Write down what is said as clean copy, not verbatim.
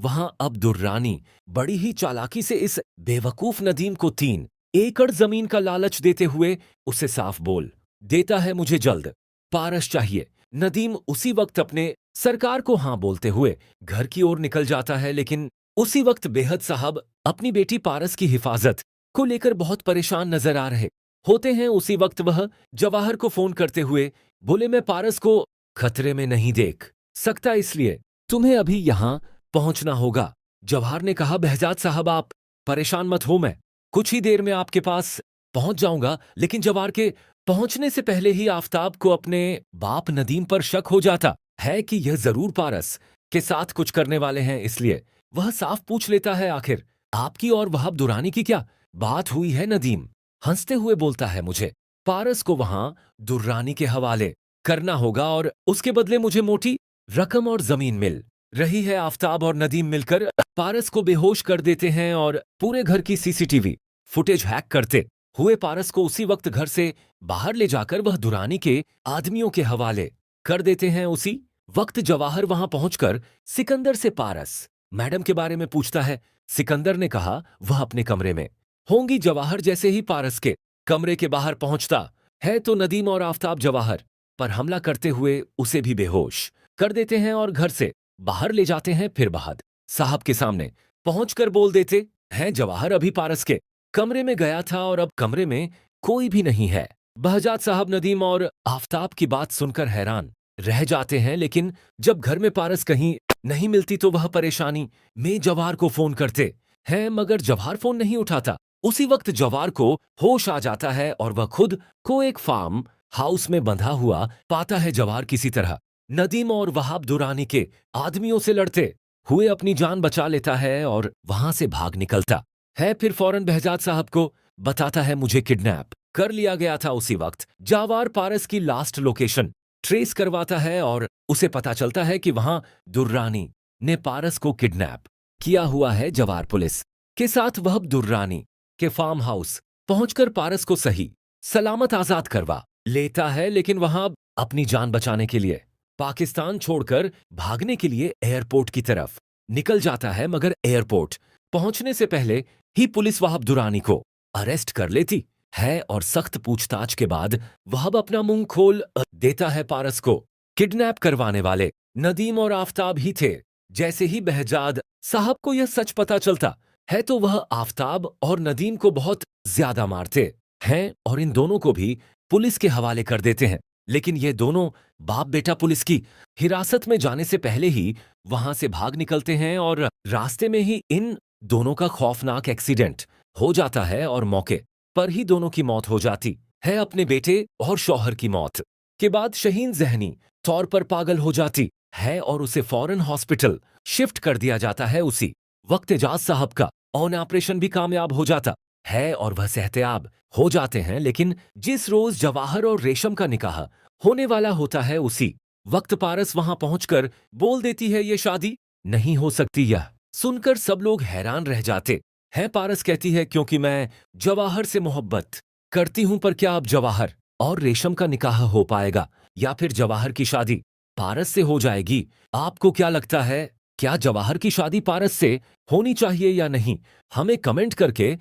वहां अब दुर्रानी बड़ी ही चालाकी से इस बेवकूफ नदीम को 3 एकड़ जमीन का लालच देते हुए उसे साफ बोल देता है, मुझे जल्द पारस चाहिए। नदीम उसी वक्त अपने सरकार को हां बोलते हुए घर की ओर निकल जाता है, लेकिन उसी वक्त बेहद साहब अपनी बेटी पारस की हिफाजत को लेकर बहुत परेशान नजर आ रहे होते हैं। उसी वक्त वह जवाहर को फोन करते हुए बोले, मैं पारस को खतरे में नहीं देख सकता, इसलिए तुम्हें अभी यहां पहुंचना होगा। जवाहर ने कहा, बहजाद साहब आप परेशान मत हो, मैं कुछ ही देर में आपके पास पहुंच जाऊंगा। लेकिन जवाहर के पहुंचने से पहले ही आफताब को अपने बाप नदीम पर शक हो जाता है कि यह जरूर पारस के साथ कुछ करने वाले हैं, इसलिए वह साफ पूछ लेता है, आखिर आपकी और वहाब दुरानी की क्या बात हुई है? नदीम हंसते हुए बोलता है, मुझे पारस को वहां दुर्रानी के हवाले करना होगा और उसके बदले मुझे मोटी रकम और जमीन मिल रही है। आफताब और नदीम मिलकर पारस को बेहोश कर देते हैं और पूरे घर की सीसीटीवी फुटेज हैक करते हुए पारस को उसी वक्त घर से बाहर ले जाकर वह दुरानी के आदमियों के हवाले कर देते हैं। उसी वक्त जवाहर वहां पहुंचकर सिकंदर से पारस मैडम के बारे में पूछता है। सिकंदर ने कहा वह अपने कमरे में होंगी। जवाहर जैसे ही पारस के कमरे के बाहर पहुंचता है तो नदीम और आफताब जवाहर पर हमला करते हुए उसे भी बेहोश कर देते हैं और घर से बाहर ले जाते हैं। फिर बहाद साहब के सामने पहुंचकर बोल देते हैं, जवाहर अभी पारस के कमरे में गया था और अब कमरे में कोई भी नहीं है। बहजाद साहब नदीम और आफताब की बात सुनकर हैरान रह जाते हैं, लेकिन जब घर में पारस कहीं नहीं मिलती तो वह परेशानी में जवाहर को फोन करते हैं, मगर जवाहर फोन नहीं उठाता। उसी वक्त जवाहर को होश आ जाता है और वह खुद को एक फार्म हाउस में बंधा हुआ पाता है। जवाहर किसी तरह नदीम और वहाब दुरानी के आदमियों से लड़ते हुए अपनी जान बचा लेता है और वहां से भाग निकलता है। फिर फौरन बहजाद साहब को बताता है, मुझे किडनैप कर लिया गया था। उसी वक्त जवाहर पारस की लास्ट लोकेशन ट्रेस करवाता है और उसे पता चलता है कि वहां दुर्रानी ने पारस को किडनैप किया हुआ है। जवाहर पुलिस के साथ वह दुर्रानी के फार्म हाउस पहुंचकर पारस को सही सलामत आजाद करवा लेता है, लेकिन वहां अपनी जान बचाने के लिए पाकिस्तान छोड़कर भागने के लिए एयरपोर्ट की तरफ निकल जाता है, मगर एयरपोर्ट पहुंचने से पहले ही पुलिस वहाब दुरानी को अरेस्ट कर लेती है और सख्त पूछताछ के बाद वहाब अपना मुंह खोल देता है। पारस को किडनैप करवाने वाले नदीम और आफताब ही थे। जैसे ही बहजाद साहब को यह सच पता चलता है तो वह आफताब और नदीम को बहुत ज्यादा मारते हैं और इन दोनों को भी पुलिस के हवाले कर देते हैं। लेकिन ये दोनों बाप बेटा पुलिस की हिरासत में जाने से पहले ही वहां से भाग निकलते हैं और रास्ते में ही इन दोनों का खौफनाक एक्सीडेंट हो जाता है और मौके पर ही दोनों की मौत हो जाती है। अपने बेटे और शौहर की मौत के बाद शहीन जहनी तौर पर पागल हो जाती है और उसे फौरन हॉस्पिटल शिफ्ट कर दिया जाता है। उसी वक्त एजाज साहब का ऑन ऑपरेशन भी कामयाब हो जाता है और वह सेहतयाब हो जाते हैं। लेकिन जिस रोज जवाहर और रेशम का निकाह होने वाला होता है उसी वक्त पारस वहां पहुंचकर बोल देती है, ये शादी नहीं हो सकती। यह सुनकर सब लोग हैरान रह जाते हैं। पारस कहती है, क्योंकि मैं जवाहर से मोहब्बत करती हूं। पर क्या अब जवाहर और रेशम का निकाह हो पाएगा या फिर जवाहर की शादी पारस से हो जाएगी? आपको क्या लगता है, क्या जवाहर की शादी पारस से होनी चाहिए या नहीं? हमें कमेंट करके